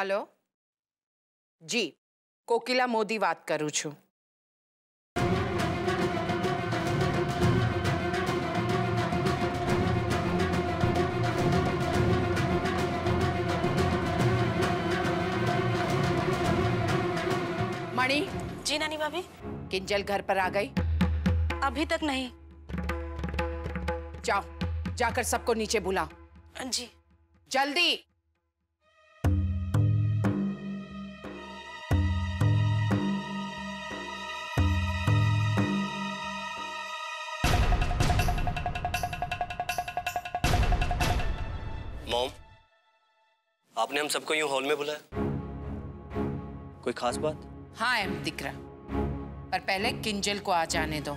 Hello जी, कोकिला मोदी बात करूँ छू। मणि। जी नानी भाभी। किंजल घर पर आ गई? अभी तक नहीं। जाओ, जाकर सबको नीचे बुलाओ। जी जल्दी। मॉम, आपने हम सबको यूं हॉल में बुलाया, कोई खास बात? हाँ दिक्रा, पर पहले किंजल को आ जाने दो।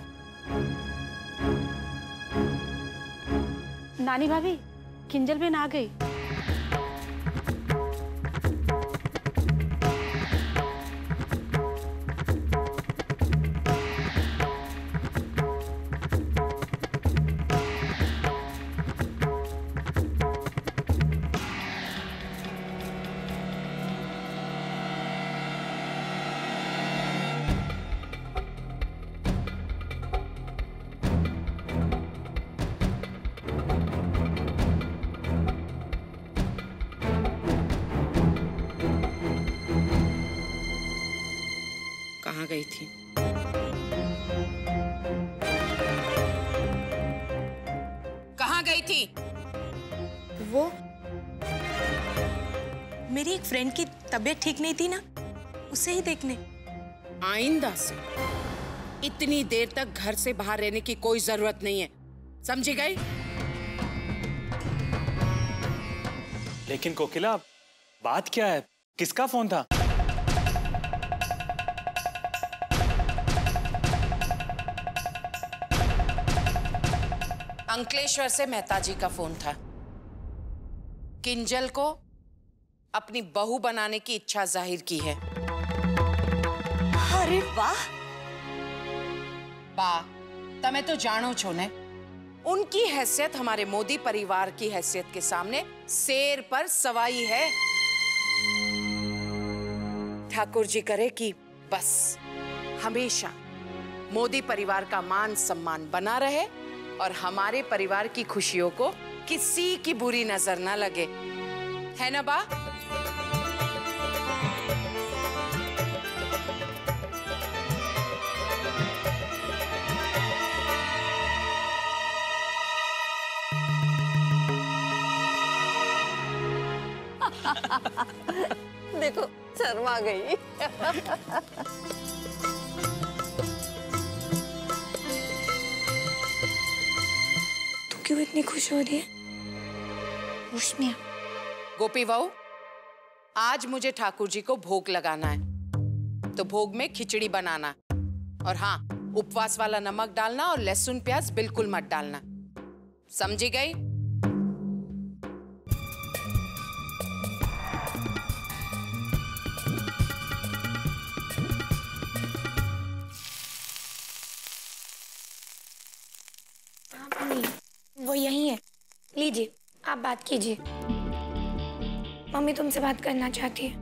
नानी भाभी, किंजल बहन आ गई। कहाँ गई थी? कहाँ गई थी? वो मेरी एक फ्रेंड की तबीयत ठीक नहीं थी ना, उसे ही देखने। आइंदा से इतनी देर तक घर से बाहर रहने की कोई जरूरत नहीं है, समझी गई? लेकिन कोकिला, बात क्या है? किसका फोन था? अंकलेश्वर से मेहता जी का फोन था। किंजल को अपनी बहू बनाने की इच्छा जाहिर की है। अरे वाह! बा, तमे तो जानो छो ने, उनकी हैसियत हमारे मोदी परिवार की हैसियत के सामने शेर पर सवाई है। ठाकुर जी करे कि बस हमेशा मोदी परिवार का मान सम्मान बना रहे और हमारे परिवार की खुशियों को किसी की बुरी नजर ना लगे, है ना बा? देखो शर्मा गई। तू क्यों इतनी खुश हो रही है? उष्मिया। गोपी बहू, आज मुझे ठाकुर जी को भोग लगाना है, तो भोग में खिचड़ी बनाना और हाँ, उपवास वाला नमक डालना और लहसुन प्याज बिल्कुल मत डालना, समझी गई? वो यही है, लीजिए आप बात कीजिए। मम्मी तुमसे बात करना चाहती है।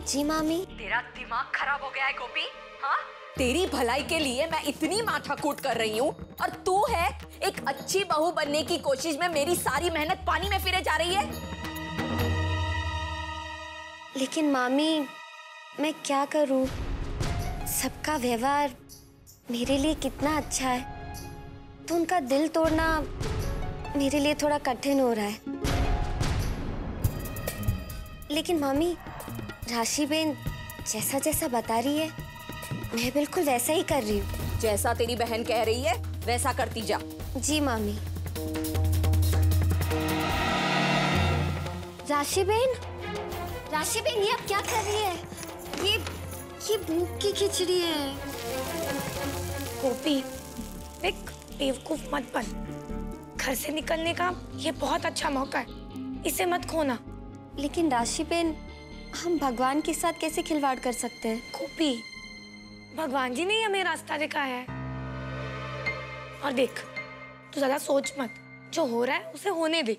जी मामी। तेरा दिमाग खराब हो गया है गोपी? हाँ, तेरी भलाई के लिए मैं इतनी माथाकूट कर रही हूँ और तू है एक अच्छी बहू बनने की कोशिश में मेरी सारी मेहनत पानी में फिरे जा रही है। लेकिन मामी मैं क्या करूँ, सबका व्यवहार मेरे लिए कितना अच्छा है, तो उनका दिल तोड़ना मेरे लिए थोड़ा कठिन हो रहा है। लेकिन मामी, राशि बेन जैसा जैसा बता रही है मैं बिल्कुल वैसा ही कर रही हूँ। जैसा तेरी बहन कह रही है वैसा करती जा। जी मामी। राशि बेन, राशि बेन ये आप क्या कर रही है? ये भूख की खिचड़ी है। गोपी, एक बेवकूफ मत बन। घर से निकलने का ये बहुत अच्छा मौका है, इसे मत खोना। लेकिन राशि बेन, हम भगवान के साथ कैसे खिलवाड़ कर सकते हैं? गोपी, भगवान जी ने हमें रास्ता दिखाया है। और देख, तू ज्यादा सोच मत, जो हो रहा है उसे होने दे।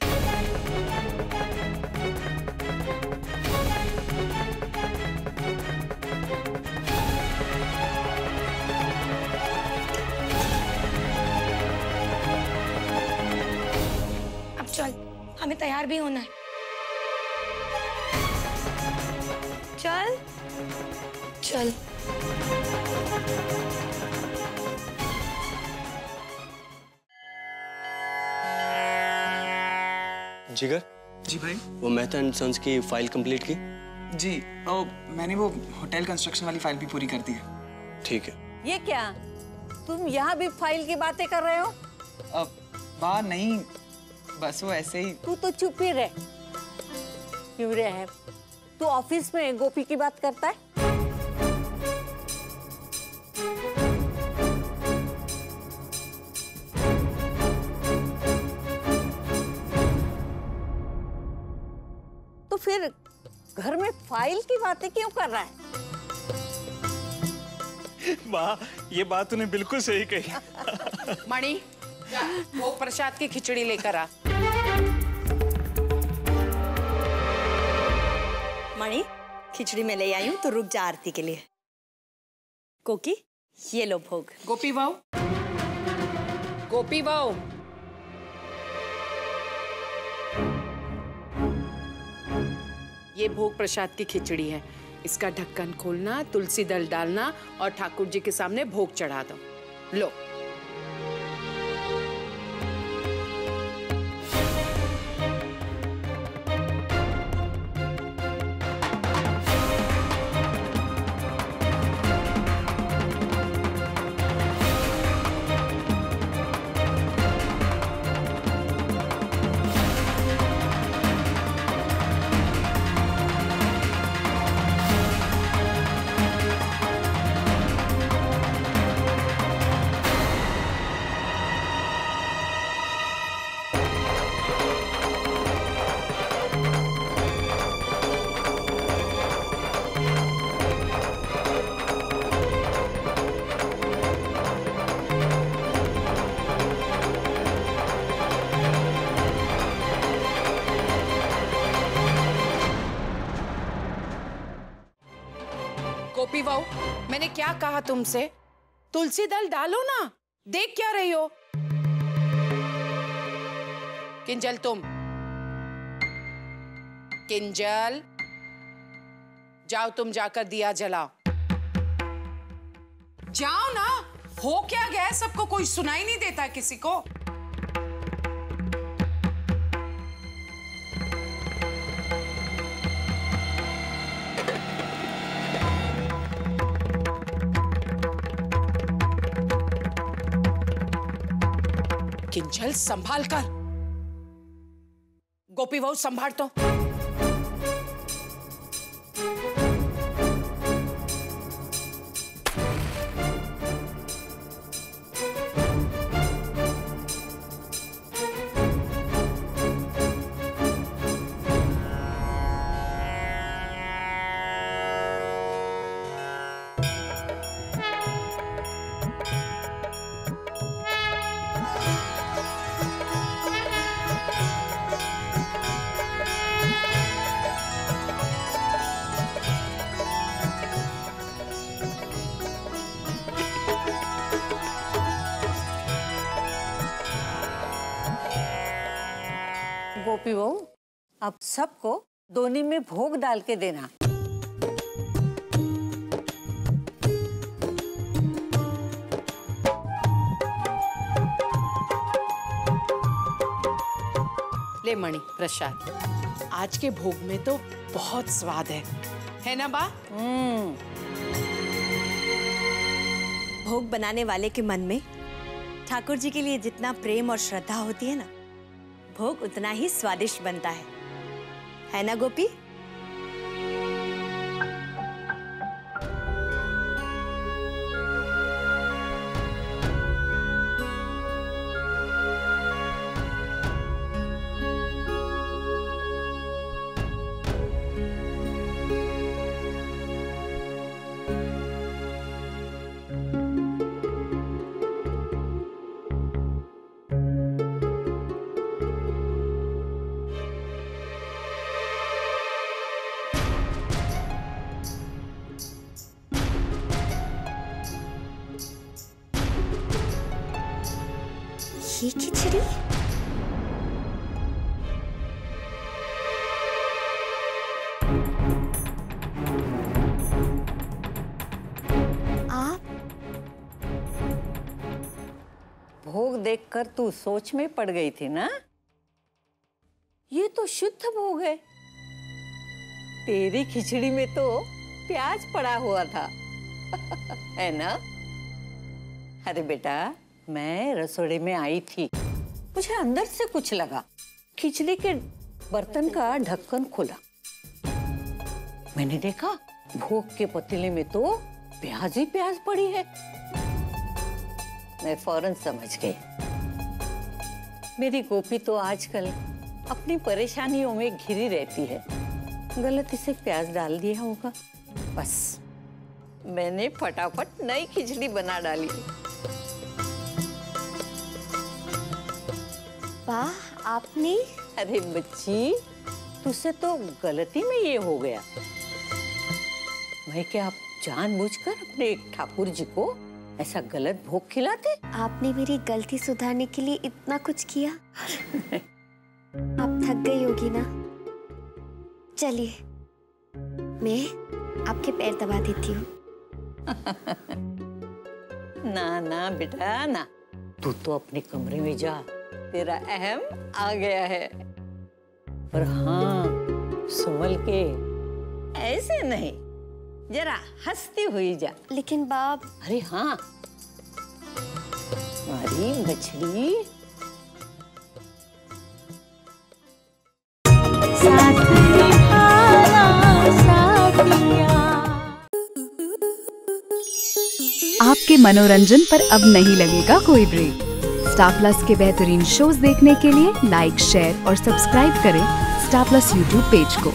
अब चल, हमें तैयार भी होना है। चल चल। जिगर, जी भाई। वो मेहता एंड सन्स की फाइल कंप्लीट की? जी मैंने वो होटल कंस्ट्रक्शन वाली फाइल भी पूरी कर दी है। ठीक है। ये क्या, तुम यहाँ भी फाइल की बातें कर रहे हो? बाहर नहीं, बस वो ऐसे ही। तू तो चुप ही रह। क्यों रहे? तू ऑफिस में गोपी की बात करता है? तो फिर घर में फाइल की बातें क्यों कर रहा है? माँ, ये बात तूने बिल्कुल सही कही। मणि, वो प्रसाद की खिचड़ी लेकर आ। मणि, खिचड़ी में ले आई हूँ, तो रुक जा आरती के लिए। कोकी, ये लो भोग। गोपी बहू, गोपी बहू, ये भोग प्रसाद की खिचड़ी है। इसका ढक्कन खोलना, तुलसी दल डालना और ठाकुर जी के सामने भोग चढ़ा दो। लो। गोपी बहू, मैंने क्या कहा तुमसे? तुलसी दल डालो ना। देख क्या रही हो? किंजल, तुम किंजल, जाओ, तुम जाकर दिया जलाओ। जाओ ना। हो क्या गया? सबको कोई सुनाई नहीं देता किसी को? किंजल, संभाल कर। गोपी बहू, संभाल तो। गोपी बहू, अब सबको दोनी में भोग डाल के देना। ले मणि, प्रसाद। आज के भोग में तो बहुत स्वाद है ना बा? भोग बनाने वाले के मन में ठाकुर जी के लिए जितना प्रेम और श्रद्धा होती है ना, भोग उतना ही स्वादिष्ट बनता है ना गोपी? ये खिचड़ी? आप? भोग देखकर तू सोच में पड़ गई थी ना? ये तो शुद्ध भोग है। तेरी खिचड़ी में तो प्याज पड़ा हुआ था है ना? अरे बेटा, मैं रसोई में आई थी, मुझे अंदर से कुछ लगा। खिचड़ी के बर्तन का ढक्कन खुला, मैंने देखा भोग के पतीले में तो प्याज ही प्याज पड़ी है। मैं फौरन समझ गई, मेरी गोपी तो आजकल अपनी परेशानियों में घिरी रहती है, गलती से प्याज डाल दिया होगा। बस मैंने फटाफट नई खिचड़ी बना डाली। वाह, आपने? अरे बच्ची, तुझसे तो गलती में ये हो गया। मैं क्या जानबूझकर अपने एक ठाकुर जी को ऐसा गलत भोग खिलाते? आपने मेरी गलती सुधारने के लिए इतना कुछ किया। आप थक गई होगी ना? चलिए, मैं आपके पैर दबा देती हूँ। ना ना बेटा ना, तू तो अपने कमरे में जा, तेरा अहम आ गया है। पर हाँ, संभल के, ऐसे नहीं, जरा हंसती हुई जा। लेकिन बाप। अरे हाँ, हमारी मछली आपके मनोरंजन पर अब नहीं लगेगा कोई ब्रेक। स्टार प्लस के बेहतरीन शोज देखने के लिए लाइक, शेयर और सब्सक्राइब करें स्टार प्लस यूट्यूब पेज को।